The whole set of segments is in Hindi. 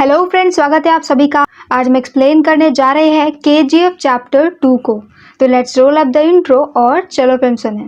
हेलो फ्रेंड्स, स्वागत है आप सभी का। आज हम एक्सप्लेन करने जा रहे हैं केजीएफ चैप्टर 2 को। तो let's roll up the intro और चलो फिल्म सुने।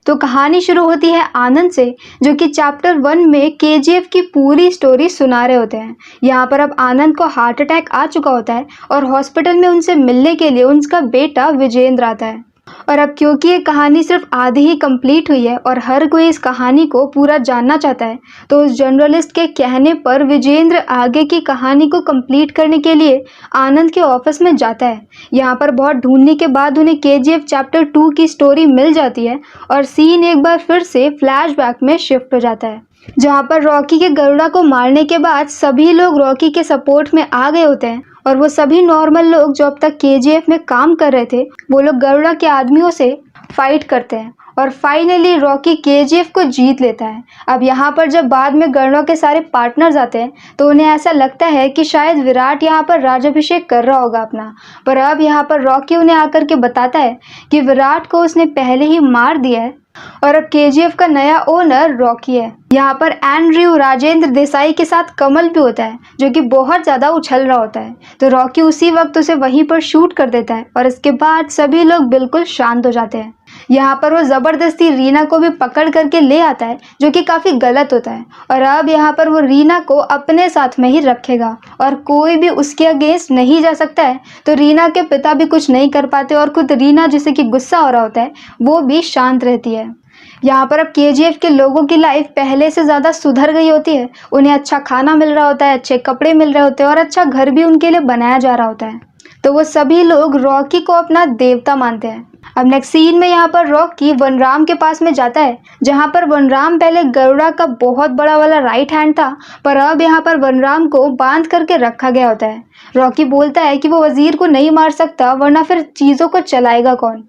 तो कहानी शुरू होती है आनंद से, जो कि चैप्टर 1 में केजीएफ की पूरी स्टोरी सुना रहे होते हैं। यहाँ पर अब आनंद को हार्ट अटैक आ चुका होता है और हॉस्पिटल में उनसे मिलने के लिए उनका बेटा विजेंद्र आता है। और अब क्योंकि ये कहानी सिर्फ आधी ही कंप्लीट हुई है और हर कोई इस कहानी को पूरा जानना चाहता है, तो उस जर्नलिस्ट के कहने पर विजेंद्र आगे की कहानी को कंप्लीट करने के लिए आनंद के ऑफिस में जाता है। यहाँ पर बहुत ढूंढने के बाद उन्हें केजीएफ चैप्टर 2 की स्टोरी मिल जाती है और सीन एक बार फिर से फ्लैशबैक में शिफ्ट हो जाता है, जहाँ पर रॉकी के गरुड़ा को मारने के बाद सभी लोग रॉकी के सपोर्ट में आ गए होते हैं और वो सभी नॉर्मल लोग जो अब तक केजीएफ में काम कर रहे थे, वो लोग गरुड़ा के आदमियों से फाइट करते हैं और फाइनली रॉकी केजीएफ को जीत लेता है। अब यहाँ पर जब बाद में गरुड़ा के सारे पार्टनर्स आते हैं तो उन्हें ऐसा लगता है कि शायद विराट यहाँ पर राज्याभिषेक कर रहा होगा अपना, पर अब यहाँ पर रॉकी उन्हें आकर के बताता है कि विराट को उसने पहले ही मार दिया है और अब केजीएफ का नया ओनर रॉकी है। यहाँ पर एंड्रयू राजेंद्र देसाई के साथ कमल भी होता है, जो कि बहुत ज़्यादा उछल रहा होता है। तो रॉकी उसी वक्त उसे वहीं पर शूट कर देता है और इसके बाद सभी लोग बिल्कुल शांत हो जाते हैं। यहाँ पर वो ज़बरदस्ती रीना को भी पकड़ करके ले आता है, जो कि काफ़ी गलत होता है। और अब यहाँ पर वो रीना को अपने साथ में ही रखेगा और कोई भी उसके अगेंस्ट नहीं जा सकता है। तो रीना के पिता भी कुछ नहीं कर पाते और खुद रीना जिसे कि गुस्सा हो रहा होता है वो भी शांत रहती है। यहाँ पर अब केजीएफ के लोगों की लाइफ पहले से ज़्यादा सुधर गई होती है। उन्हें अच्छा खाना मिल रहा होता है, अच्छे कपड़े मिल रहे होते हैं और अच्छा घर भी उनके लिए बनाया जा रहा होता है। तो वो सभी लोग रॉकी को अपना देवता मानते हैं। अब नेक्स्ट सीन में यहाँ पर रॉकी वनराम के पास में जाता है, जहाँ पर वनराम पहले गरुड़ा का बहुत बड़ा वाला राइट हैंड था, पर अब यहाँ पर वनराम को बांध करके रखा गया होता है। रॉकी बोलता है कि वो वजीर को नहीं मार सकता, वरना फिर चीज़ों को चलाएगा कौन।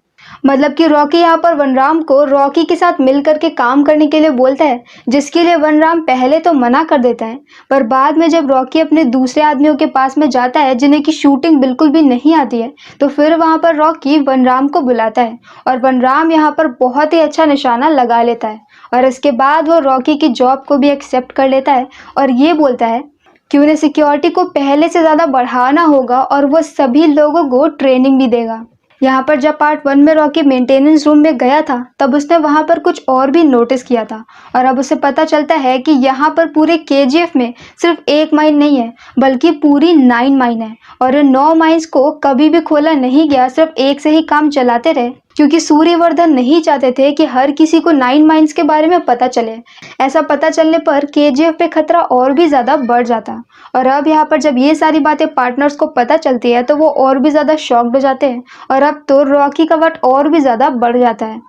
मतलब कि रॉकी यहाँ पर वनराम को रॉकी के साथ मिल करके काम करने के लिए बोलता है, जिसके लिए वनराम पहले तो मना कर देता है, पर बाद में जब रॉकी अपने दूसरे आदमियों के पास में जाता है जिन्हें की शूटिंग बिल्कुल भी नहीं आती है, तो फिर वहाँ पर रॉकी वनराम को बुलाता है और वनराम यहाँ पर बहुत ही अच्छा निशाना लगा लेता है और इसके बाद वो रॉकी की जॉब को भी एक्सेप्ट कर लेता है और ये बोलता है कि उन्हें सिक्योरिटी को पहले से ज़्यादा बढ़ाना होगा और वो सभी लोगों को ट्रेनिंग भी देगा। यहाँ पर जब पार्ट 1 में रॉकी मेंटेनेंस रूम में गया था, तब उसने वहाँ पर कुछ और भी नोटिस किया था और अब उसे पता चलता है कि यहाँ पर पूरे केजीएफ में सिर्फ एक माइन नहीं है, बल्कि पूरी 9 माइन है और इन 9 माइंस को कभी भी खोला नहीं गया, सिर्फ एक से ही काम चलाते रहे, क्योंकि सूर्यवर्धन नहीं चाहते थे कि हर किसी को 9 माइंस के बारे में पता चले। ऐसा पता चलने पर केजीएफ पे खतरा और भी ज़्यादा बढ़ जाता और अब यहाँ पर जब ये सारी बातें पार्टनर्स को पता चलती है तो वो और भी ज़्यादा शॉक्ड हो जाते हैं और अब तो रॉकी का वट और भी ज़्यादा बढ़ जाता है।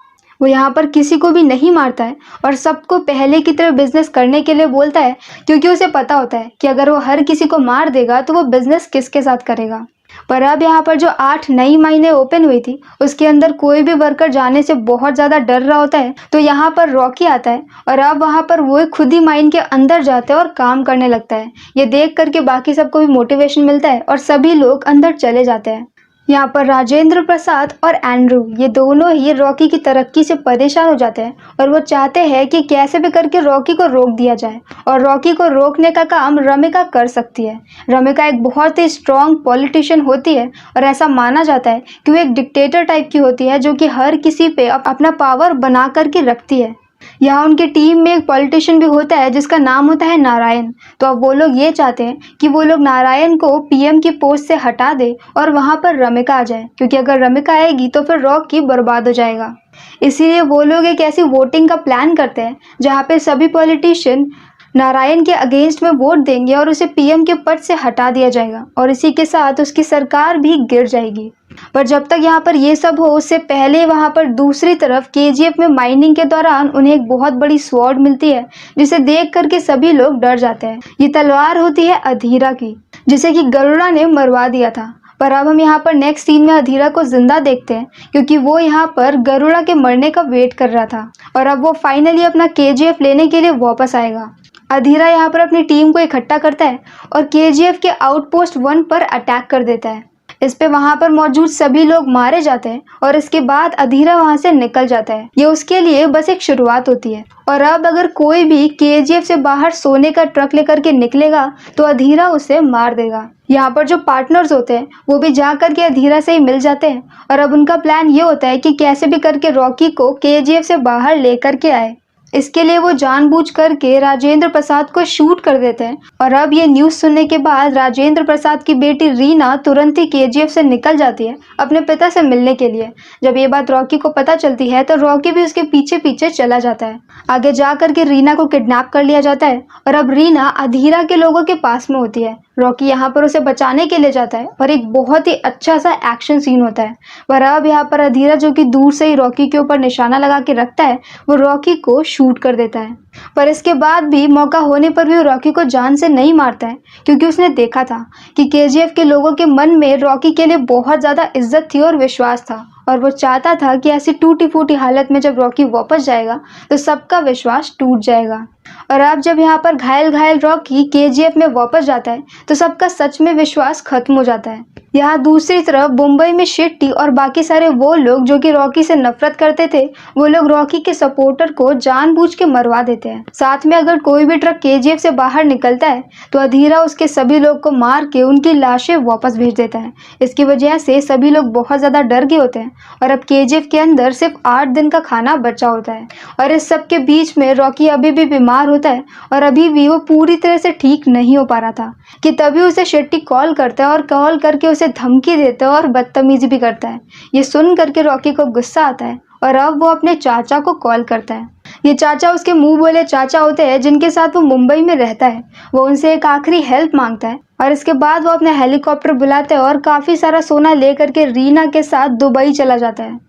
वो यहाँ पर किसी को भी नहीं मारता है और सबको पहले की तरह बिजनेस करने के लिए बोलता है, क्योंकि उसे पता होता है कि अगर वो हर किसी को मार देगा तो वो बिजनेस किसके साथ करेगा। पर अब यहाँ पर जो 8 नई माइनें ओपन हुई थी, उसके अंदर कोई भी वर्कर जाने से बहुत ज़्यादा डर रहा होता है, तो यहाँ पर रॉकी आता है और अब वहाँ पर वो खुद ही माइन के अंदर जाता है और काम करने लगता है। ये देख करके बाकी सबको भी मोटिवेशन मिलता है और सभी लोग अंदर चले जाते हैं। यहाँ पर राजेंद्र प्रसाद और एंड्रू ये दोनों ही रॉकी की तरक्की से परेशान हो जाते हैं और वो चाहते हैं कि कैसे भी करके रॉकी को रोक दिया जाए और रॉकी को रोकने का काम रमिका कर सकती है। रमिका एक बहुत ही स्ट्रॉन्ग पॉलिटिशियन होती है और ऐसा माना जाता है कि वो एक डिक्टेटर टाइप की होती है, जो कि हर किसी पे अपना पावर बना करके रखती है। यहाँ उनके टीम में एक पॉलिटिशियन भी होता है जिसका नाम होता है नारायण। तो अब वो लोग ये चाहते हैं कि वो लोग नारायण को पीएम की पोस्ट से हटा दे और वहाँ पर रमिका आ जाए, क्योंकि अगर रमिका आएगी तो फिर रॉकी बर्बाद हो जाएगा। इसीलिए वो लोग एक ऐसी वोटिंग का प्लान करते हैं जहाँ पे सभी पॉलिटिशियन नारायण के अगेंस्ट में वोट देंगे और उसे पीएम के पद से हटा दिया जाएगा और इसी के साथ उसकी सरकार भी गिर जाएगी। पर जब तक यहाँ पर ये सब हो, उससे पहले वहाँ पर दूसरी तरफ केजीएफ में माइनिंग के दौरान उन्हें एक बहुत बड़ी स्वॉर्ड मिलती है, जिसे देख करके सभी लोग डर जाते हैं। ये तलवार होती है अधीरा की, जिसे कि गरुड़ा ने मरवा दिया था। पर अब हम यहाँ पर नेक्स्ट सीन में अधीरा को जिंदा देखते हैं, क्योंकि वो यहाँ पर गरुड़ा के मरने का वेट कर रहा था और अब वो फाइनली अपना केजीएफ लेने के लिए वापस आएगा। अधीरा यहाँ पर अपनी टीम को इकट्ठा करता है और केजीएफ के आउटपोस्ट 1 पर अटैक कर देता है। इस पे वहां पर मौजूद सभी लोग मारे जाते हैं और इसके बाद अधीरा वहां से निकल जाता है। ये उसके लिए बस एक शुरुआत होती है। और अब अगर कोई भी केजीएफ से बाहर सोने का ट्रक लेकर के निकलेगा तो अधीरा उसे मार देगा। यहाँ पर जो पार्टनर्स होते हैं वो भी जा करके अधीरा से ही मिल जाते हैं और अब उनका प्लान ये होता है कि कैसे भी करके रॉकी को केजीएफ से बाहर लेकर के आए। इसके लिए वो जानबूझ करके राजेंद्र प्रसाद को शूट कर देते हैं। और अब ये न्यूज़ सुनने के बाद राजेंद्र प्रसाद की बेटी रीना तुरंत ही केजीएफ से निकल जाती है अपने पिता से मिलने के लिए। जब ये बात रॉकी को पता चलती है तो रॉकी भी उसके पीछे पीछे चला जाता है। आगे जा करके रीना को किडनैप कर लिया जाता है और अब रीना अधीरा के लोगों के पास में होती है। रॉकी यहाँ पर उसे बचाने के लिए जाता है और एक बहुत ही अच्छा सा एक्शन सीन होता है। पर अब यहाँ पर अधीरा जो कि दूर से ही रॉकी के ऊपर निशाना लगा के रखता है वो रॉकी को शूट कर देता है। पर इसके बाद भी मौका होने पर भी वो रॉकी को जान से नहीं मारता है क्योंकि उसने देखा था कि केजीएफ के लोगों के मन में रॉकी के लिए बहुत ज़्यादा इज्जत थी और विश्वास था और वो चाहता था कि ऐसी टूटी फूटी हालत में जब रॉकी वापस जाएगा तो सबका विश्वास टूट जाएगा। और अब जब यहाँ पर घायल घायल रॉकी केजीएफ में वापस जाता है तो सबका सच में विश्वास खत्म हो जाता है। यहाँ दूसरी तरफ मुंबई में शेट्टी और बाकी सारे वो लोग जो कि रॉकी से नफरत करते थे वो लोग रॉकी के सपोर्टर को जानबूझ के मरवा देते हैं। साथ में अगर कोई भी ट्रक केजीएफ से बाहर निकलता है तो अधीरा उसके सभी लोग को मार के उनकी लाशें वापस भेज देता है। इसकी वजह से सभी लोग बहुत ज़्यादा डर गए होते हैं और अब केजीएफ के अंदर सिर्फ 8 दिन का खाना बचा होता है। और इस सब के बीच में रॉकी अभी भी बीमार होता है और अभी भी वो पूरी तरह से ठीक नहीं हो पा रहा था कि तभी उसे शेट्टी कॉल करता है और कॉल करके उसे धमकी देता है और बदतमीजी भी करता है। ये सुन करके रॉकी को गुस्सा आता है और अब वो अपने चाचा को कॉल करता है। ये चाचा उसके मुंह बोले चाचा होते हैं जिनके साथ वो मुंबई में रहता है। वो उनसे एक आखिरी हेल्प मांगता है और इसके बाद वो अपना हेलीकॉप्टर बुलाता है और काफ़ी सारा सोना लेकर के रीना के साथ दुबई चला जाता है।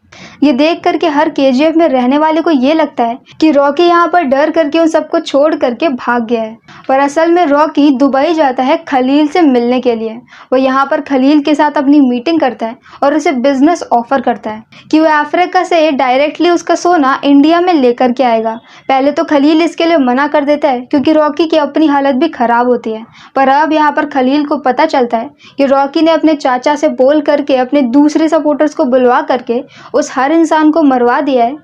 ये देख करके हर केजीएफ में रहने वाले को ये लगता है कि रॉकी यहाँ पर डर करके उन सबको छोड़ करके भाग गया है। पर असल में रॉकी दुबई जाता है खलील से मिलने के लिए। वो यहाँ पर खलील के साथ अपनी मीटिंग करता है और उसे बिजनेस ऑफर करता है कि वो अफ्रीका से डायरेक्टली उसका सोना इंडिया में लेकर के आएगा। पहले तो खलील इसके लिए मना कर देता है क्योंकि रॉकी की अपनी हालत भी खराब होती है। पर अब यहाँ पर खलील को पता चलता है कि रॉकी ने अपने चाचा से बोल करके अपने दूसरे सपोर्टर्स को बुलवा करके उस हर इंसान को मरवा दिया है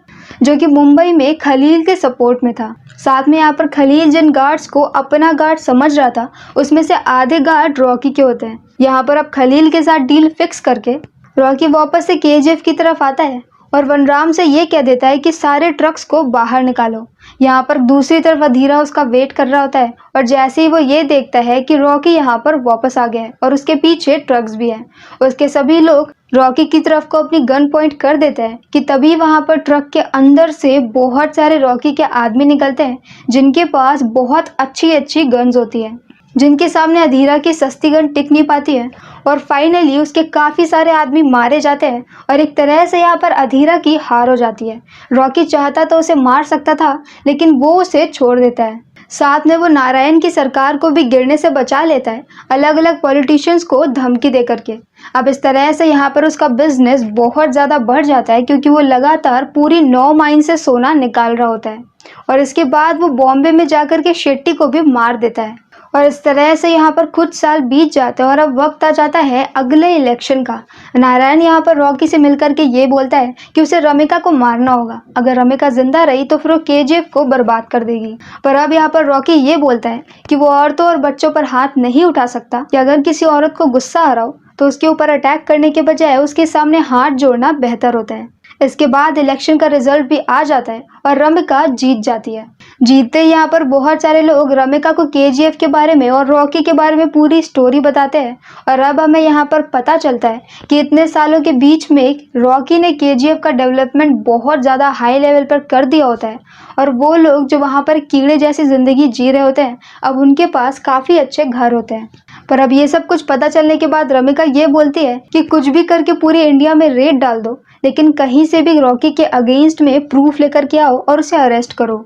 जो कि मुंबई में खलील के सपोर्ट में था। साथ में यहाँ पर खलील जिन गार्ड्स को अपना गार्ड समझ रहा था उसमें से आधे गार्ड रॉकी के होते हैं। यहाँ पर अब खलील के साथ डील फिक्स करके रॉकी वापस से केजीएफ की तरफ आता है और वनराम से ये कह देता है कि सारे ट्रक्स को बाहर निकालो। यहाँ पर दूसरी तरफ अधीरा उसका वेट कर रहा होता है और जैसे ही वो ये देखता है कि रॉकी यहाँ पर वापस आ गया है और उसके पीछे ट्रक्स भी हैं, उसके सभी लोग रॉकी की तरफ को अपनी गन पॉइंट कर देते हैं कि तभी वहाँ पर ट्रक के अंदर से बहुत सारे रॉकी के आदमी निकलते हैं जिनके पास बहुत अच्छी अच्छी गन्स होती है, जिनके सामने अधीरा की सस्ती गन टिक नहीं पाती है। और फाइनली उसके काफ़ी सारे आदमी मारे जाते हैं और एक तरह से यहाँ पर अधीरा की हार हो जाती है। रॉकी चाहता तो उसे मार सकता था लेकिन वो उसे छोड़ देता है। साथ में वो नारायण की सरकार को भी गिरने से बचा लेता है अलग अलग पॉलिटिशियंस को धमकी दे करके। अब इस तरह से यहाँ पर उसका बिजनेस बहुत ज़्यादा बढ़ जाता है क्योंकि वो लगातार पूरी 9 माइन से सोना निकाल रहा होता है और इसके बाद वो बॉम्बे में जाकर के शेट्टी को भी मार देता है। और इस तरह से यहाँ पर कुछ साल बीत जाते हैं और अब वक्त आ जाता है अगले इलेक्शन का। नारायण यहाँ पर रॉकी से मिलकर के ये बोलता है कि उसे रमिका को मारना होगा, अगर रमिका जिंदा रही तो फिर वो केजीएफ को बर्बाद कर देगी। पर अब यहाँ पर रॉकी ये बोलता है कि वो औरतों और बच्चों पर हाथ नहीं उठा सकता, कि अगर किसी औरत को गुस्सा आ रहा हो तो उसके ऊपर अटैक करने के बजाय उसके सामने हाथ जोड़ना बेहतर होता है। इसके बाद इलेक्शन का रिजल्ट भी आ जाता है और रमिका जीत जाती है। जीतते ही यहाँ पर बहुत सारे लोग रमिका को केजीएफ के बारे में और रॉकी के बारे में पूरी स्टोरी बताते हैं और अब हमें यहाँ पर पता चलता है कि इतने सालों के बीच में रॉकी ने केजीएफ का डेवलपमेंट बहुत ज़्यादा हाई लेवल पर कर दिया होता है और वो लोग जो वहाँ पर कीड़े जैसी ज़िंदगी जी रहे होते हैं अब उनके पास काफ़ी अच्छे घर होते हैं। पर अब ये सब कुछ पता चलने के बाद रमिका ये बोलती है कि कुछ भी करके पूरे इंडिया में रेड डाल दो, लेकिन कहीं से भी रॉकी के अगेंस्ट में प्रूफ लेकर के आओ और उसे अरेस्ट करो।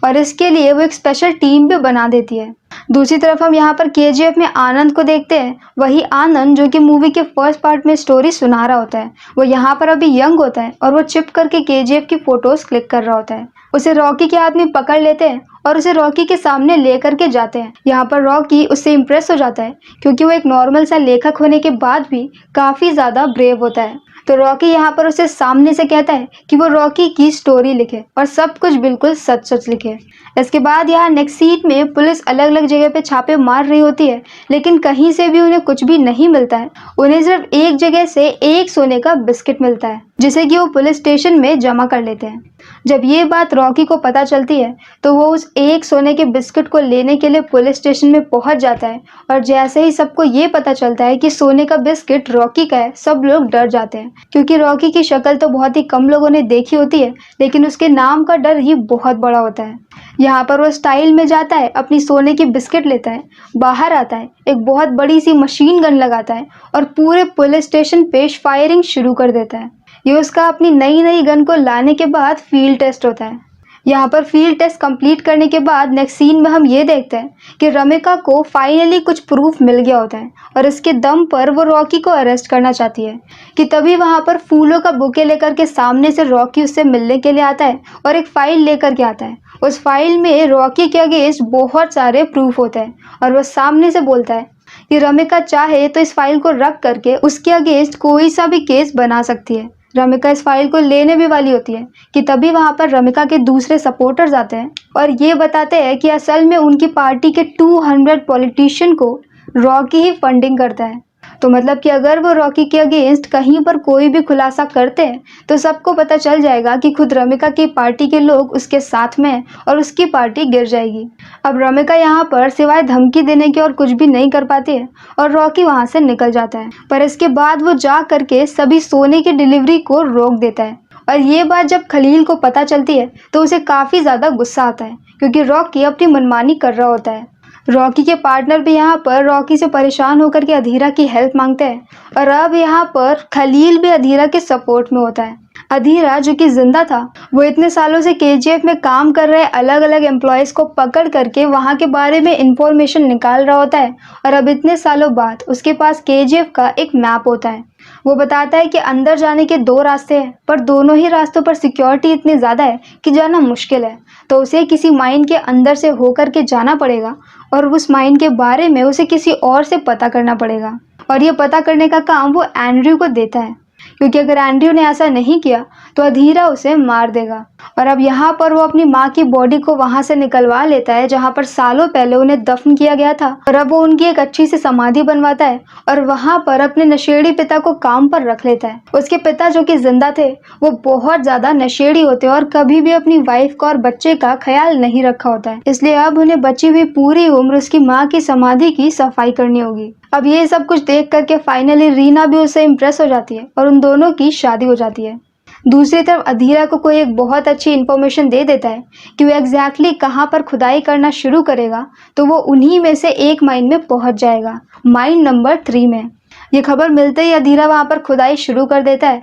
और इसके लिए वो एक स्पेशल टीम भी बना देती है। दूसरी तरफ हम यहाँ पर केजीएफ में आनंद को देखते हैं। वही आनंद जो कि मूवी के फर्स्ट पार्ट में स्टोरी सुना रहा होता है, वो यहाँ पर अभी यंग होता है और वो चिप करके केजीएफ की फोटोज क्लिक कर रहा होता है। उसे रॉकी के हाथ में पकड़ लेते हैं और उसे रॉकी के सामने लेकर के जाते हैं। यहाँ पर रॉकी उससे इम्प्रेस हो जाता है क्योंकि वो एक नॉर्मल सा लेखक होने के बाद भी काफी ज्यादा ब्रेव होता है। तो रॉकी यहाँ पर उसे सामने से कहता है कि वो रॉकी की स्टोरी लिखे और सब कुछ बिल्कुल सच सच लिखे। इसके बाद यहाँ नेक्स्ट सीट में पुलिस अलग अलग जगह पे छापे मार रही होती है, लेकिन कहीं से भी उन्हें कुछ भी नहीं मिलता है। उन्हें सिर्फ एक जगह से एक सोने का बिस्किट मिलता है जिसे कि वो पुलिस स्टेशन में जमा कर लेते हैं। जब ये बात रॉकी को पता चलती है तो वो उस एक सोने के बिस्किट को लेने के लिए पुलिस स्टेशन में पहुंच जाता है और जैसे ही सबको ये पता चलता है कि सोने का बिस्किट रॉकी का है, सब लोग डर जाते हैं क्योंकि रॉकी की शक्ल तो बहुत ही कम लोगों ने देखी होती है, लेकिन उसके नाम का डर ही बहुत बड़ा होता है। यहाँ पर वो स्टाइल में जाता है, अपनी सोने की बिस्किट लेता है, बाहर आता है, एक बहुत बड़ी सी मशीन गन लगाता है और पूरे पुलिस स्टेशन पे फायरिंग शुरू कर देता है। ये उसका अपनी नई गन को लाने के बाद फील्ड टेस्ट होता है। यहाँ पर फील्ड टेस्ट कंप्लीट करने के बाद नेक्स्ट सीन में हम ये देखते हैं कि रमिका को फाइनली कुछ प्रूफ मिल गया होता है और इसके दम पर वो रॉकी को अरेस्ट करना चाहती है कि तभी वहाँ पर फूलों का बुके लेकर के सामने से रॉकी उससे मिलने के लिए आता है और एक फाइल लेकर के आता है। उस फाइल में रॉकी के अगेंस्ट बहुत सारे प्रूफ होते हैं और वह सामने से बोलता है कि रमिका चाहे तो इस फाइल को रख करके उसके अगेंस्ट कोई सा भी केस बना सकती है। रमिका इस फाइल को लेने भी वाली होती है कि तभी वहां पर रमिका के दूसरे सपोर्टर्स आते हैं और ये बताते हैं कि असल में उनकी पार्टी के 200 पॉलिटिशियन को रॉकी ही फंडिंग करता है। तो मतलब कि अगर वो रॉकी के अगेंस्ट कहीं पर कोई भी खुलासा करते हैं तो सबको पता चल जाएगा कि खुद रमिका की पार्टी के लोग उसके साथ में हैं और उसकी पार्टी गिर जाएगी। अब रमिका यहाँ पर सिवाय धमकी देने के और कुछ भी नहीं कर पाती है और रॉकी वहाँ से निकल जाता है, पर इसके बाद वो जा करके सभी सोने की डिलीवरी को रोक देता है। और ये बात जब खलील को पता चलती है तो उसे काफ़ी ज़्यादा गुस्सा आता है क्योंकि रॉकी अपनी मनमानी कर रहा होता है। रॉकी के पार्टनर भी यहाँ पर रॉकी से परेशान होकर के अधीरा की हेल्प मांगते हैं और अब यहाँ पर खलील भी अधीरा के सपोर्ट में होता है। अधीरा जो कि जिंदा था, वो इतने सालों से केजीएफ में काम कर रहे अलग अलग एम्प्लॉयज़ को पकड़ करके वहाँ के बारे में इंफॉर्मेशन निकाल रहा होता है और अब इतने सालों बाद उसके पास केजीएफ का एक मैप होता है। वो बताता है कि अंदर जाने के 2 रास्ते हैं, पर दोनों ही रास्तों पर सिक्योरिटी इतनी ज़्यादा है कि जाना मुश्किल है, तो उसे किसी माइन के अंदर से होकर के जाना पड़ेगा और उस माइन के बारे में उसे किसी और से पता करना पड़ेगा। और ये पता करने का काम वो एंड्रयू को देता है क्योंकि अगर एंड्रयू ने ऐसा नहीं किया तो अधीरा उसे मार देगा। और अब यहाँ पर वो अपनी माँ की बॉडी को वहाँ से निकलवा लेता है जहाँ पर सालों पहले उन्हें दफन किया गया था और अब वो उनकी एक अच्छी सी समाधि बनवाता है और वहाँ पर अपने नशेड़ी पिता को काम पर रख लेता है। उसके पिता जो कि जिंदा थे वो बहुत ज़्यादा नशेड़ी होते हैं और कभी भी अपनी वाइफ का और बच्चे का ख्याल नहीं रखा होता है, इसलिए अब उन्हें बची हुई पूरी उम्र उसकी माँ की समाधि की सफाई करनी होगी। अब ये सब कुछ देख करके फाइनली रीना भी उससे इम्प्रेस हो जाती है और उन दोनों की शादी हो जाती है। दूसरी तरफ अधीरा को कोई एक बहुत अच्छी इन्फॉर्मेशन दे देता है कि वो एग्जैक्टली कहाँ पर खुदाई करना शुरू करेगा, तो वो उन्हीं में से एक माइन में पहुंच जाएगा, माइन नंबर 3 में। ये खबर मिलते ही अधीरा वहाँ पर खुदाई शुरू कर देता है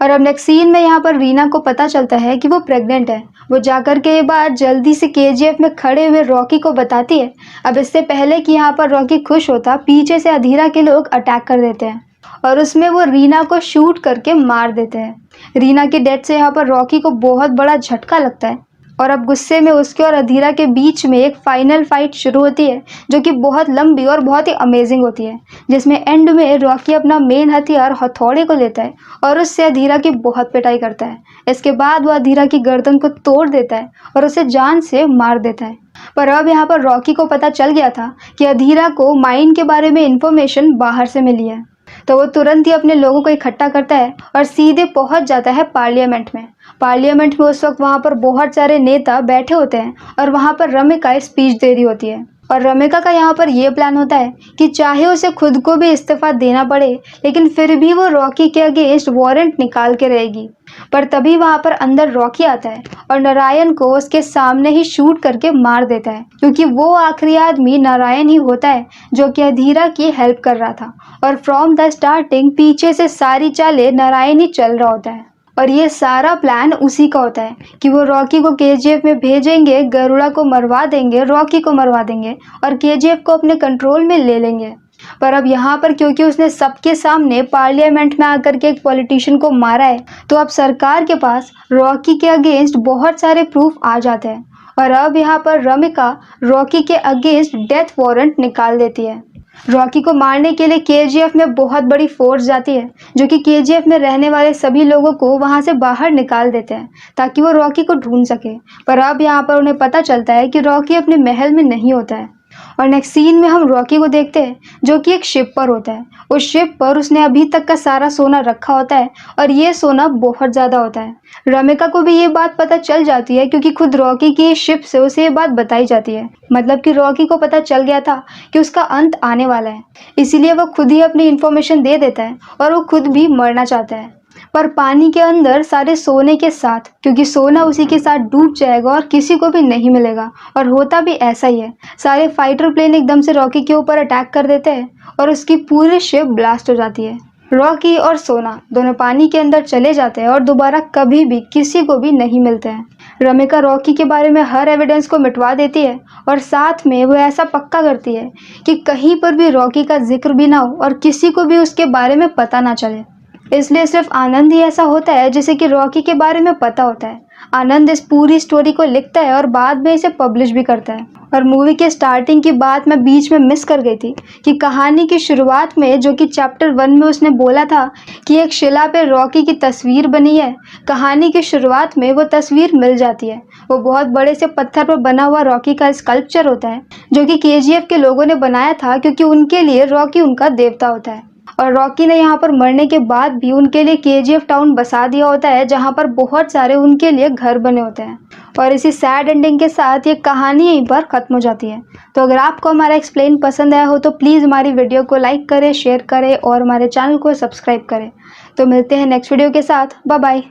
और अब नेक्स्ट सीन में यहाँ पर रीना को पता चलता है कि वो प्रेग्नेंट है। वो जाकर के ये बात जल्दी से केजीएफ में खड़े हुए रॉकी को बताती है। अब इससे पहले कि यहाँ पर रॉकी खुश होता, पीछे से अधीरा के लोग अटैक कर देते हैं और उसमें वो रीना को शूट करके मार देते हैं। रीना की डेथ से यहाँ पर रॉकी को बहुत बड़ा झटका लगता है और अब गुस्से में उसके और अधीरा के बीच में एक फाइनल फाइट शुरू होती है जो कि बहुत लंबी और बहुत ही अमेजिंग होती है, जिसमें एंड में रॉकी अपना मेन हथियार हथौड़े को लेता है और उससे अधीरा की बहुत पिटाई करता है। इसके बाद वो अधीरा की गर्दन को तोड़ देता है और उसे जान से मार देता है। पर अब यहाँ पर रॉकी को पता चल गया था कि अधीरा को माइन के बारे में इंफॉर्मेशन बाहर से मिली है, तो वो तुरंत ही अपने लोगों को इकट्ठा करता है और सीधे पहुंच जाता है पार्लियामेंट में। पार्लियामेंट में उस वक्त वहां पर बहुत सारे नेता बैठे होते हैं और वहां पर रमिका स्पीच दे रही होती है और रमिका का यहाँ पर ये प्लान होता है कि चाहे उसे खुद को भी इस्तीफा देना पड़े, लेकिन फिर भी वो रॉकी के अगेंस्ट वारंट निकाल के रहेगी। पर तभी वहां पर अंदर रॉकी आता है और नारायण को उसके सामने ही शूट करके मार देता है, क्योंकि वो आखिरी आदमी नारायण ही होता है जो कि अधीरा की हेल्प कर रहा था और फ्रॉम द स्टार्टिंग पीछे से सारी चालें नारायण ही चल रहा होता है। और ये सारा प्लान उसी का होता है कि वो रॉकी को केजीएफ में भेजेंगे, गरुड़ा को मरवा देंगे, रॉकी को मरवा देंगे और केजीएफ को अपने कंट्रोल में ले लेंगे। पर अब यहाँ पर क्योंकि उसने सबके सामने पार्लियामेंट में आकर के एक पॉलिटिशियन को मारा है, तो अब सरकार के पास रॉकी के अगेंस्ट बहुत सारे प्रूफ आ जाते हैं और अब यहाँ पर रमिका रॉकी के अगेंस्ट डेथ वारंट निकाल देती है। रॉकी को मारने के लिए केजीएफ में बहुत बड़ी फोर्स जाती है, जो कि केजीएफ में रहने वाले सभी लोगों को वहां से बाहर निकाल देते हैं ताकि वो रॉकी को ढूंढ सके। पर अब यहाँ पर उन्हें पता चलता है कि रॉकी अपने महल में नहीं होता है और नेक्स्ट सीन में हम रॉकी को देखते हैं जो कि एक शिप पर होता है। उस शिप पर उसने अभी तक का सारा सोना रखा होता है और ये सोना बहुत ज़्यादा होता है। रमिका को भी ये बात पता चल जाती है क्योंकि खुद रॉकी की शिप से उसे ये बात बताई जाती है। मतलब कि रॉकी को पता चल गया था कि उसका अंत आने वाला है, इसीलिए वो खुद ही अपनी इन्फॉर्मेशन दे देता है और वो खुद भी मरना चाहता है, पर पानी के अंदर सारे सोने के साथ, क्योंकि सोना उसी के साथ डूब जाएगा और किसी को भी नहीं मिलेगा। और होता भी ऐसा ही है। सारे फाइटर प्लेन एकदम से रॉकी के ऊपर अटैक कर देते हैं और उसकी पूरी शिप ब्लास्ट हो जाती है। रॉकी और सोना दोनों पानी के अंदर चले जाते हैं और दोबारा कभी भी किसी को भी नहीं मिलते हैं। रमिका रॉकी के बारे में हर एविडेंस को मिटवा देती है और साथ में वो ऐसा पक्का करती है कि कहीं पर भी रॉकी का जिक्र भी ना हो और किसी को भी उसके बारे में पता ना चले। इसलिए सिर्फ आनंद ही ऐसा होता है जिसे कि रॉकी के बारे में पता होता है। आनंद इस पूरी स्टोरी को लिखता है और बाद में इसे पब्लिश भी करता है। और मूवी के स्टार्टिंग की बात मैं बीच में मिस कर गई थी कि कहानी की शुरुआत में जो कि चैप्टर 1 में उसने बोला था कि एक शिला पे रॉकी की तस्वीर बनी है, कहानी की शुरुआत में वो तस्वीर मिल जाती है। वो बहुत बड़े से पत्थर पर बना हुआ रॉकी का स्कल्पचर होता है जो कि केजीएफ के लोगों ने बनाया था, क्योंकि उनके लिए रॉकी उनका देवता होता है। और रॉकी ने यहाँ पर मरने के बाद भी उनके लिए केजीएफ टाउन बसा दिया होता है, जहाँ पर बहुत सारे उनके लिए घर बने होते हैं। और इसी सैड एंडिंग के साथ ये कहानी यहीं पर ख़त्म हो जाती है। तो अगर आपको हमारा एक्सप्लेन पसंद आया हो तो प्लीज़ हमारी वीडियो को लाइक करें, शेयर करें और हमारे चैनल को सब्सक्राइब करें। तो मिलते हैं नेक्स्ट वीडियो के साथ। Bye bye.